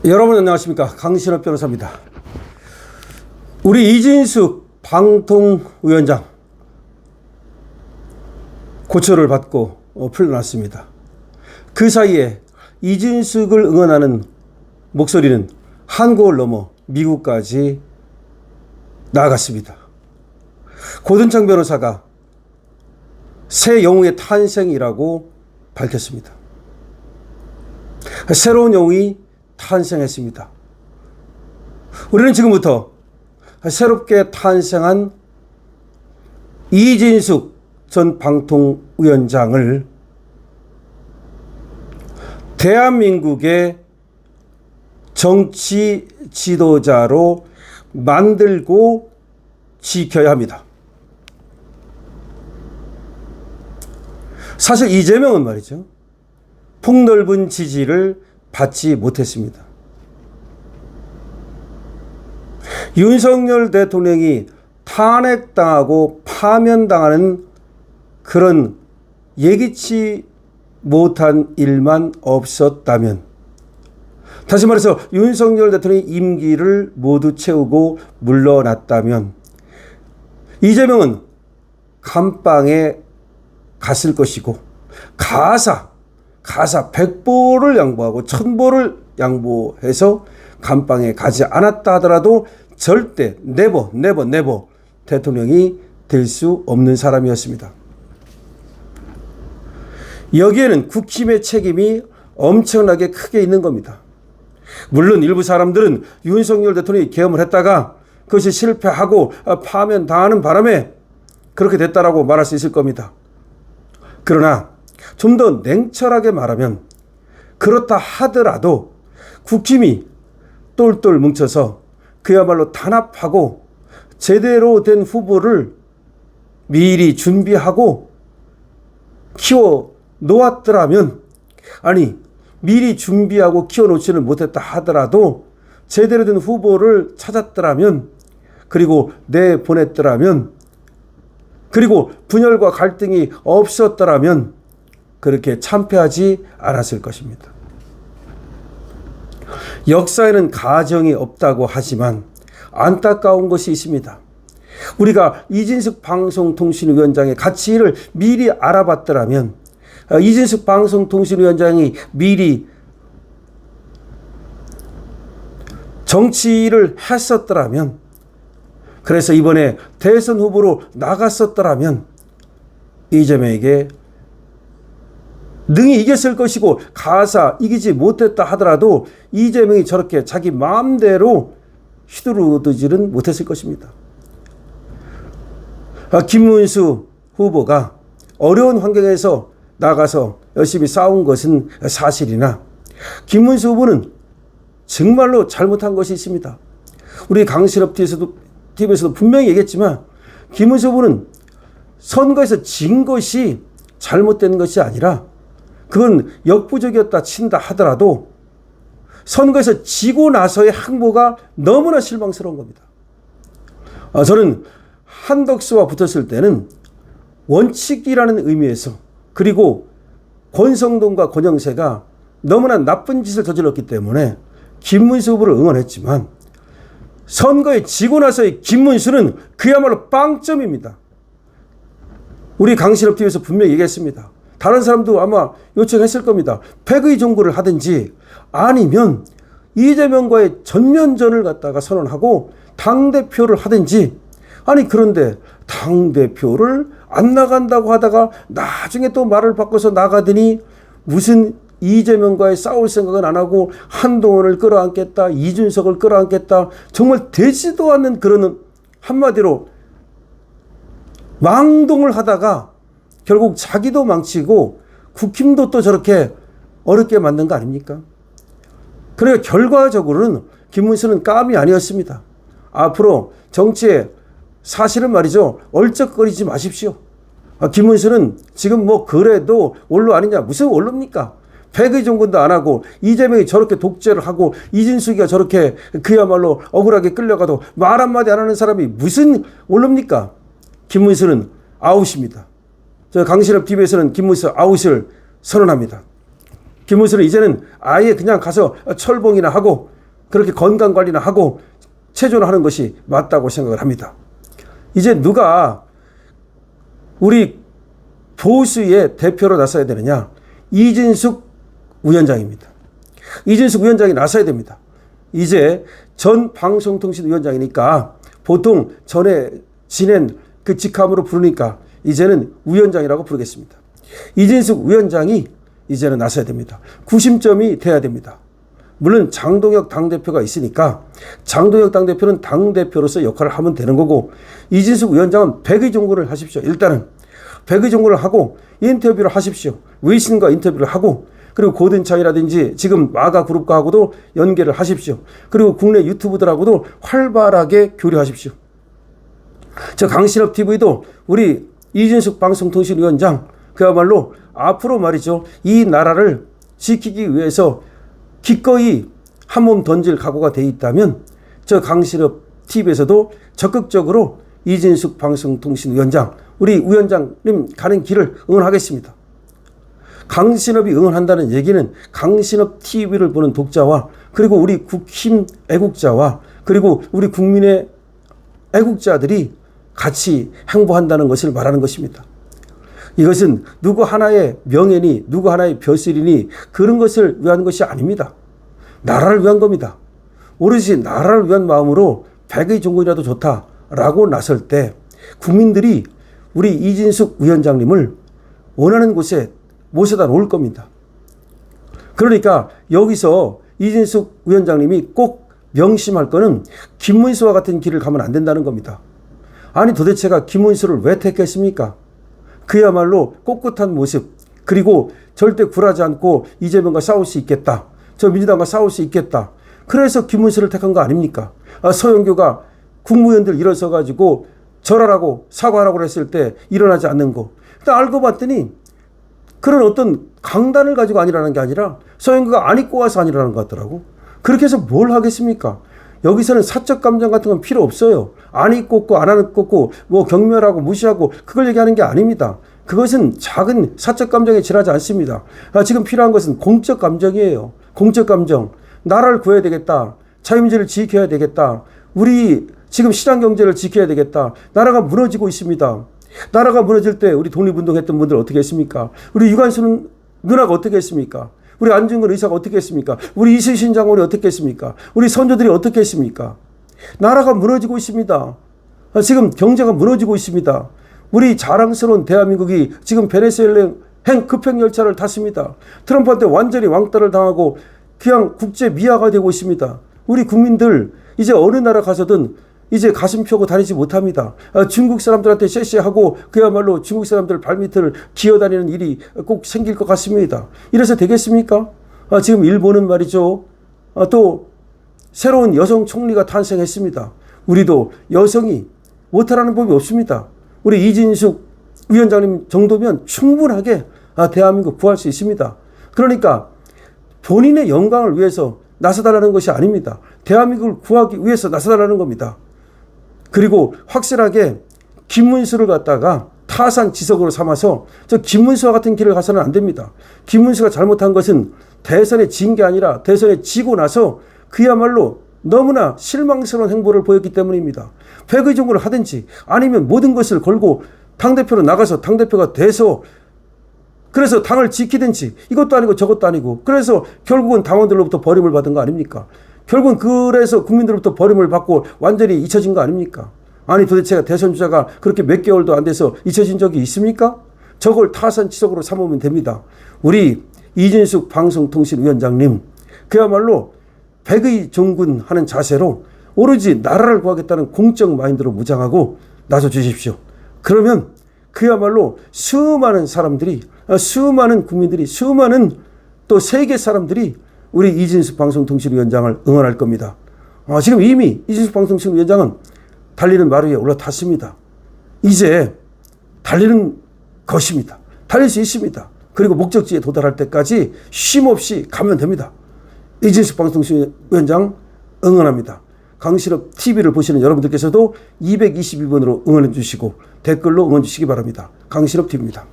여러분 안녕하십니까, 강신업 변호사입니다. 우리 이진숙 방통위원장 고초를 받고 풀려났습니다. 그 사이에 이진숙을 응원하는 목소리는 한국을 넘어 미국까지 나아갔습니다. 고든창 변호사가 새 영웅의 탄생이라고 밝혔습니다. 새로운 영웅이 탄생했습니다. 우리는 지금부터 새롭게 탄생한 이진숙 전 방통위원장을 대한민국의 정치 지도자로 만들고 지켜야 합니다. 사실 이재명은 말이죠, 폭넓은 지지를 받지 못했습니다. 윤석열 대통령이 탄핵당하고 파면당하는 그런 예기치 못한 일만 없었다면, 다시 말해서 윤석열 대통령이 임기를 모두 채우고 물러났다면 이재명은 감방에 갔을 것이고 가사 100보를 양보하고 1000보를 양보해서 감방에 가지 않았다 하더라도 절대 네버 대통령이 될 수 없는 사람이었습니다. 여기에는 국힘의 책임이 엄청나게 크게 있는 겁니다. 물론 일부 사람들은 윤석열 대통령이 계엄을 했다가 그것이 실패하고 파면 당하는 바람에 그렇게 됐다라고 말할 수 있을 겁니다. 그러나 좀 더 냉철하게 말하면, 그렇다 하더라도 국힘이 똘똘 뭉쳐서 그야말로 단합하고 제대로 된 후보를 미리 준비하고 키워 놓았더라면, 아니 미리 준비하고 키워 놓지는 못했다 하더라도 제대로 된 후보를 찾았더라면, 그리고 내보냈더라면, 그리고 분열과 갈등이 없었더라면 그렇게 참패하지 않았을 것입니다. 역사에는 가정이 없다고 하지만 안타까운 것이 있습니다. 우리가 이진숙 방송통신위원장의 가치를 미리 알아봤더라면, 이진숙 방송통신위원장이 미리 정치를 했었더라면, 그래서 이번에 대선 후보로 나갔었더라면 이재명에게 능히 이겼을 것이고, 가사 이기지 못했다 하더라도 이재명이 저렇게 자기 마음대로 휘두르지는 못했을 것입니다. 김문수 후보가 어려운 환경에서 나가서 열심히 싸운 것은 사실이나, 김문수 후보는 정말로 잘못한 것이 있습니다. 우리 강신업 TV에서도 분명히 얘기했지만, 김문수 후보는 선거에서 진 것이 잘못된 것이 아니라, 그건 역부족이었다 친다 하더라도 선거에서 지고 나서의 행보가 너무나 실망스러운 겁니다. 저는 한덕수와 붙었을 때는 원칙이라는 의미에서, 그리고 권성동과 권영세가 너무나 나쁜 짓을 저질렀기 때문에 김문수 후보를 응원했지만, 선거에 지고 나서의 김문수는 그야말로 빵점입니다. 우리 강신업 TV에서 분명히 얘기했습니다. 다른 사람도 아마 요청했을 겁니다. 폐의 종구를 하든지, 아니면 이재명과의 전면전을 갖다가 선언하고 당대표를 하든지. 아니 그런데 당대표를 안 나간다고 하다가 나중에 또 말을 바꿔서 나가더니 무슨 이재명과의 싸울 생각은 안 하고 한동훈을 끌어안겠다, 이준석을 끌어안겠다, 정말 되지도 않는 그런, 한마디로 망동을 하다가 결국 자기도 망치고 국힘도 또 저렇게 어렵게 만든 거 아닙니까? 그러니까 결과적으로는 김문수는 깜이 아니었습니다. 앞으로 정치에 사실은 말이죠, 얼쩍거리지 마십시오. 김문수는 지금 뭐 그래도 원로 아니냐, 무슨 원로입니까? 폐의 종군도 안 하고 이재명이 저렇게 독재를 하고 이진숙이가 저렇게 그야말로 억울하게 끌려가도 말 한마디 안 하는 사람이 무슨 원로입니까? 김문수는 아웃입니다. 저 강신업 TV에서는 김문수 아웃을 선언합니다. 김문수는 이제는 아예 그냥 가서 철봉이나 하고 그렇게 건강관리나 하고 체조를 하는 것이 맞다고 생각을 합니다. 이제 누가 우리 보수의 대표로 나서야 되느냐? 이진숙 위원장입니다. 이진숙 위원장이 나서야 됩니다. 이제 전 방송통신위원장이니까 보통 전에 지낸 그 직함으로 부르니까 이제는 위원장이라고 부르겠습니다. 이진숙 위원장이 이제는 나서야 됩니다. 구심점이 돼야 됩니다. 물론 장동혁 당대표가 있으니까 장동혁 당대표는 당대표로서 역할을 하면 되는 거고, 이진숙 위원장은 백의종군을 하십시오. 일단은 백의종군을 하고 인터뷰를 하십시오. 외신과 인터뷰를 하고, 그리고 고든차이라든지 지금 마가그룹과하고도 연계를 하십시오. 그리고 국내 유튜브들하고도 활발하게 교류하십시오. 저 강신업 TV도 우리 이진숙 방송통신위원장 그야말로 앞으로 말이죠, 이 나라를 지키기 위해서 기꺼이 한 몸 던질 각오가 돼 있다면 저 강신업 TV에서도 적극적으로 이진숙 방송통신위원장, 우리 위원장님 가는 길을 응원하겠습니다. 강신업이 응원한다는 얘기는 강신업 TV를 보는 독자와 그리고 우리 국힘 애국자와 그리고 우리 국민의 애국자들이 같이 행보한다는 것을 말하는 것입니다. 이것은 누구 하나의 명예니 누구 하나의 벼슬이니 그런 것을 위한 것이 아닙니다. 나라를 위한 겁니다. 오로지 나라를 위한 마음으로 백의 종군이라도 좋다라고 나설 때 국민들이 우리 이진숙 위원장님을 원하는 곳에 모셔다 놓을 겁니다. 그러니까 여기서 이진숙 위원장님이 꼭 명심할 거는 김문수와 같은 길을 가면 안 된다는 겁니다. 아니 도대체가 김문수를 왜 택했습니까? 그야말로 꼿꼿한 모습, 그리고 절대 굴하지 않고 이재명과 싸울 수 있겠다, 저 민주당과 싸울 수 있겠다, 그래서 김문수를 택한 거 아닙니까? 서영교가 국무위원들 일어서 가지고 절하라고 사과하라고 했을 때 일어나지 않는 거, 일단 알고 봤더니 그런 어떤 강단을 가지고 아니라는 게 아니라 서영교가 안 입고 와서 아니라는 것 같더라고. 그렇게 해서 뭘 하겠습니까? 여기서는 사적 감정 같은 건 필요 없어요. 안 입고 없고 안 입고 없고 뭐 경멸하고 무시하고 그걸 얘기하는 게 아닙니다. 그것은 작은 사적 감정에 지나지 않습니다. 지금 필요한 것은 공적 감정이에요. 공적 감정. 나라를 구해야 되겠다. 자유민주를 지켜야 되겠다. 우리 지금 시장 경제를 지켜야 되겠다. 나라가 무너지고 있습니다. 나라가 무너질 때 우리 독립운동했던 분들 어떻게 했습니까? 우리 유관순 누나가 어떻게 했습니까? 우리 안중근 의사가 어떻게 했습니까? 우리 이순신 장군이 어떻게 했습니까? 우리 선조들이 어떻게 했습니까? 나라가 무너지고 있습니다. 지금 경제가 무너지고 있습니다. 우리 자랑스러운 대한민국이 지금 베네수엘행 급행열차를 탔습니다. 트럼프한테 완전히 왕따를 당하고 그냥 국제 미아가 되고 있습니다. 우리 국민들 이제 어느 나라 가서든 이제 가슴 펴고 다니지 못합니다. 중국 사람들한테 쎄쎄하고 그야말로 중국 사람들 발밑을 기어다니는 일이 꼭 생길 것 같습니다. 이래서 되겠습니까? 지금 일본은 말이죠, 또 새로운 여성 총리가 탄생했습니다. 우리도 여성이 못하라는 법이 없습니다. 우리 이진숙 위원장님 정도면 충분하게 대한민국 구할 수 있습니다. 그러니까 본인의 영광을 위해서 나서달라는 것이 아닙니다. 대한민국을 구하기 위해서 나서달라는 겁니다. 그리고 확실하게 김문수를 갖다가 타산지석으로 삼아서 저 김문수와 같은 길을 가서는 안 됩니다. 김문수가 잘못한 것은 대선에 진 게 아니라 대선에 지고 나서 그야말로 너무나 실망스러운 행보를 보였기 때문입니다. 백의종군을 하든지 아니면 모든 것을 걸고 당대표로 나가서 당대표가 돼서 그래서 당을 지키든지, 이것도 아니고 저것도 아니고, 그래서 결국은 당원들로부터 버림을 받은 거 아닙니까? 결국은 그래서 국민들로부터 버림을 받고 완전히 잊혀진 거 아닙니까? 아니 도대체가 대선 주자가 그렇게 몇 개월도 안 돼서 잊혀진 적이 있습니까? 저걸 타산지석으로 삼으면 됩니다. 우리 이진숙 방송통신위원장님 그야말로 백의종군하는 자세로 오로지 나라를 구하겠다는 공적 마인드로 무장하고 나서 주십시오. 그러면 그야말로 수많은 사람들이, 수많은 국민들이, 수많은 또 세계 사람들이 우리 이진숙 방송통신위원장을 응원할 겁니다. 지금 이미 이진숙 방송통신위원장은 달리는 말 위에 올라탔습니다. 이제 달리는 것입니다. 달릴 수 있습니다. 그리고 목적지에 도달할 때까지 쉼 없이 가면 됩니다. 이진숙 방송통신위원장 응원합니다. 강신업 TV를 보시는 여러분들께서도 222번으로 응원해 주시고 댓글로 응원 주시기 바랍니다. 강신업 TV입니다.